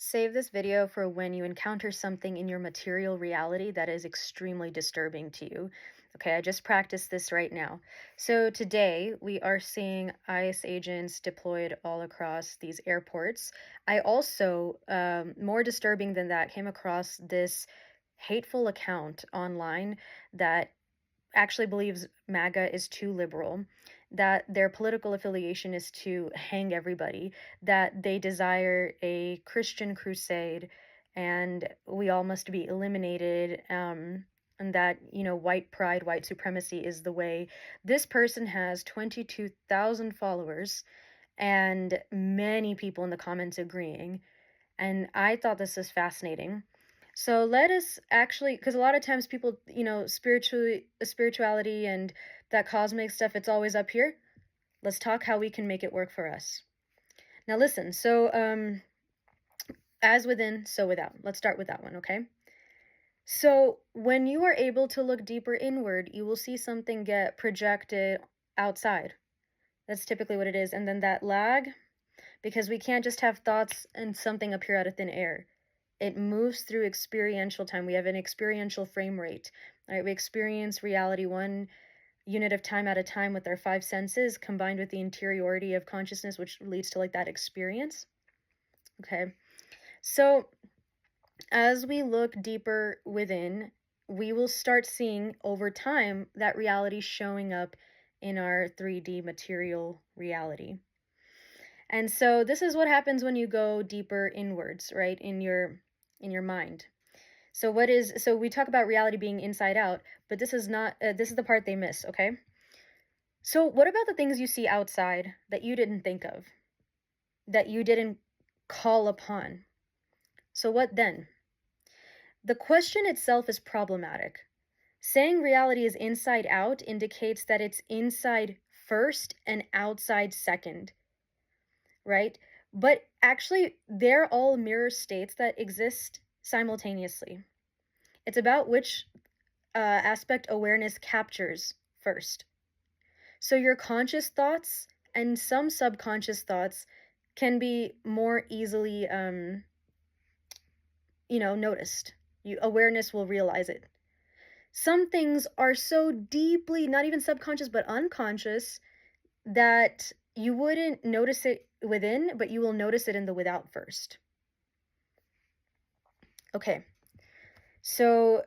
Save this video for when you encounter something in your material reality that is extremely disturbing to you. Okay, I just practiced this right now. So today we are seeing ICE agents deployed all across these airports. I also, more disturbing than that, came across this hateful account online that actually believes MAGA is too liberal, that their political affiliation is to hang everybody, that they desire a Christian crusade, and we all must be eliminated, and that, white pride, white supremacy is the way. This person has 22,000 followers and many people in the comments agreeing. And I thought this was fascinating. So let us actually, because a lot of times people, spirituality and that cosmic stuff, it's always up here. Let's talk how we can make it work for us. Now listen, so as within, so without. Let's start with that one, okay? So when you are able to look deeper inward, you will see something get projected outside. That's typically what it is. And then that lag, because we can't just have thoughts and something appear out of thin air. It moves through experiential time. We have an experiential frame rate. Right? We experience reality one unit of time at a time with our five senses combined with the interiority of consciousness, which leads to like that experience. Okay. So as we look deeper within, we will start seeing over time that reality showing up in our 3D material reality. And so this is what happens when you go deeper inwards, right? In your mind. So we talk about reality being inside out, but this is not this is the part they miss, okay? So what about the things you see outside that you didn't think of, that you didn't call upon? So what then? The question itself is problematic. Saying reality is inside out indicates that it's inside first and outside second, right? But actually, they're all mirror states that exist simultaneously. It's about which aspect awareness captures first. So your conscious thoughts and some subconscious thoughts can be more easily, noticed. Awareness will realize it. Some things are so deeply, not even subconscious, but unconscious, that you wouldn't notice it within, but you will notice it in the without first. Okay. So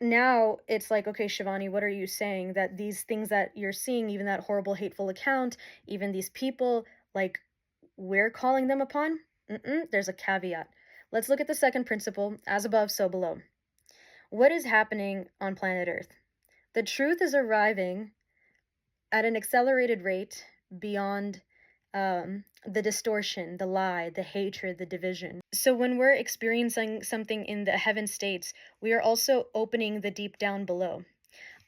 now it's like, okay, Shivani, what are you saying? That these things that you're seeing, even that horrible, hateful account, even these people, like, we're calling them upon? There's a caveat. Let's look at the second principle, as above, so below. What is happening on planet Earth? The truth is arriving at an accelerated rate beyond the distortion, the lie, the hatred, the division. So when we're experiencing something in the heaven states, we are also opening the deep down below.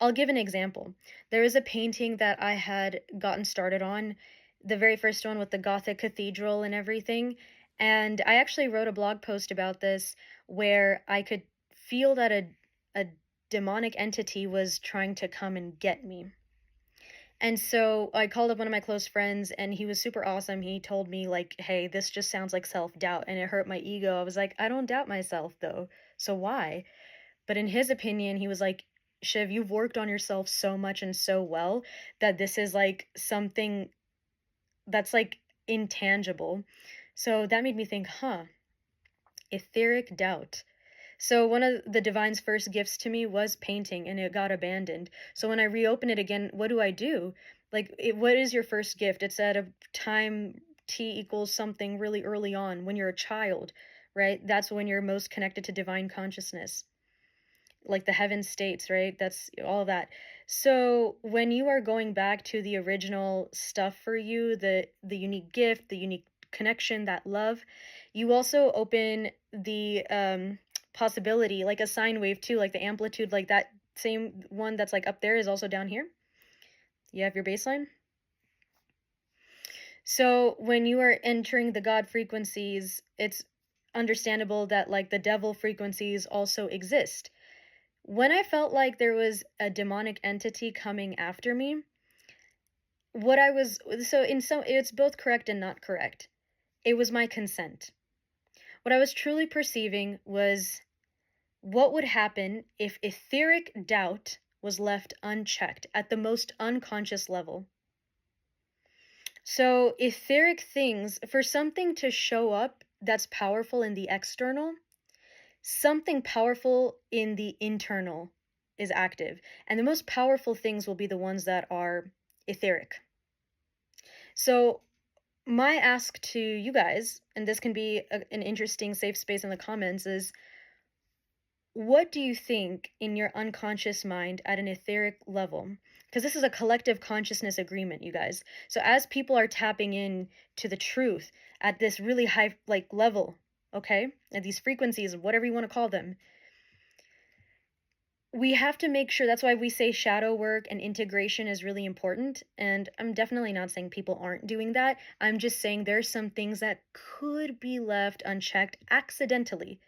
I'll give an example. There is a painting that I had gotten started on, the very first one with the Gothic cathedral and everything. And I actually wrote a blog post about this where I could feel that a demonic entity was trying to come and get me. And so I called up one of my close friends and he was super awesome. He told me like, "Hey, this just sounds like self-doubt." And it hurt my ego. I was like, "I don't doubt myself though. So why?" But in his opinion, he was like, "Shiv, you've worked on yourself so much and so well that this is like something that's like intangible." So that made me think, etheric doubt. So one of the divine's first gifts to me was painting, and it got abandoned. So when I reopen it again, what do? Like, what is your first gift? It's at a time t equals something really early on when you're a child, right? That's when you're most connected to divine consciousness, like the heaven states, right? That's all of that. So when you are going back to the original stuff for you, the unique gift, the unique connection, that love, you also open the possibility, like a sine wave too, like the amplitude, like that same one that's like up there is also down here. You have your baseline. So when you are entering the God frequencies, it's understandable that like the devil frequencies also exist. When I felt like there was a demonic entity coming after me, what I was, so in some, it's both correct and not correct. It was my consent. What I was truly perceiving was what would happen if etheric doubt was left unchecked at the most unconscious level. So, etheric things, for something to show up that's powerful in the external, something powerful in the internal is active. And the most powerful things will be the ones that are etheric. So, my ask to you guys, and this can be an interesting safe space in the comments, is what do you think in your unconscious mind at an etheric level? Because this is a collective consciousness agreement, you guys. So as people are tapping in to the truth at this really high like level, okay? At these frequencies, whatever you want to call them, we have to make sure. That's why we say shadow work and integration is really important. And I'm definitely not saying people aren't doing that. I'm just saying there's some things that could be left unchecked accidentally,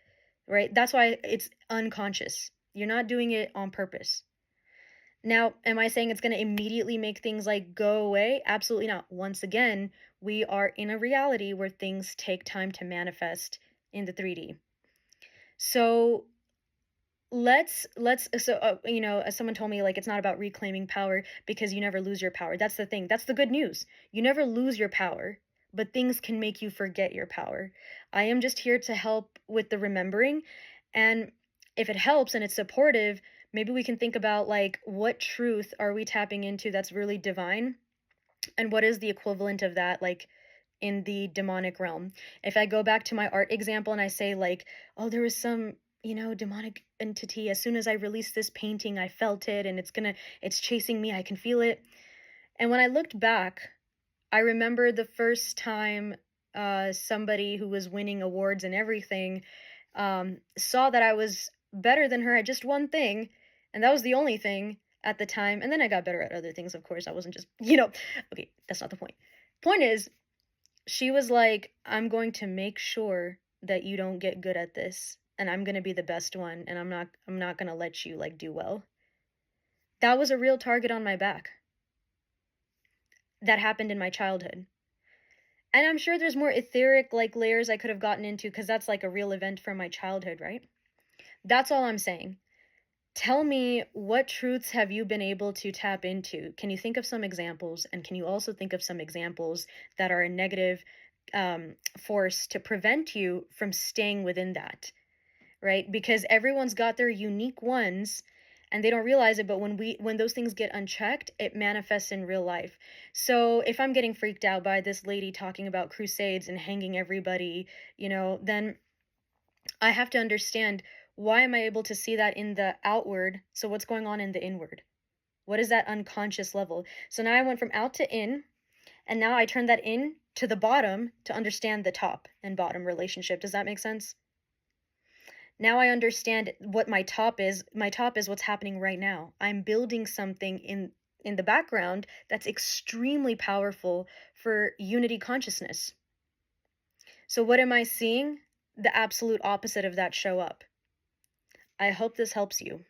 right? That's why it's unconscious. You're not doing it on purpose. Now, am I saying it's going to immediately make things like go away? Absolutely not. Once again, we are in a reality where things take time to manifest in the 3D. So as someone told me, like, it's not about reclaiming power because you never lose your power. That's the thing. That's the good news. You never lose your power, but things can make you forget your power. I am just here to help with the remembering. And if it helps and it's supportive, maybe we can think about, like, what truth are we tapping into that's really divine, and what is the equivalent of that, like, in the demonic realm. If I go back to my art example and I say, like, oh, there was some, demonic entity. As soon as I released this painting, I felt it, and it's chasing me. I can feel it. And when I looked back, I remember the first time somebody who was winning awards and everything saw that I was better than her at just one thing, and that was the only thing at the time. And then I got better at other things, of course. I wasn't just, okay, that's not the point. Point is, she was like, I'm going to make sure that you don't get good at this, and I'm going to be the best one, and I'm not going to let you like do well. That was a real target on my back. That happened in my childhood. And I'm sure there's more etheric like layers I could have gotten into, cuz that's like a real event from my childhood, right? That's all I'm saying. Tell me, what truths have you been able to tap into? Can you think of some examples? And can you also think of some examples that are a negative force to prevent you from staying within that, right? Because everyone's got their unique ones and they don't realize it, but when those things get unchecked, it manifests in real life. So if I'm getting freaked out by this lady talking about crusades and hanging everybody, then I have to understand, why am I able to see that in the outward? So what's going on in the inward? What is that unconscious level? So now I went from out to in, and now I turn that in to the bottom to understand the top and bottom relationship. Does that make sense? Now I understand what my top is. My top is what's happening right now. I'm building something in the background that's extremely powerful for unity consciousness. So what am I seeing? The absolute opposite of that show up. I hope this helps you.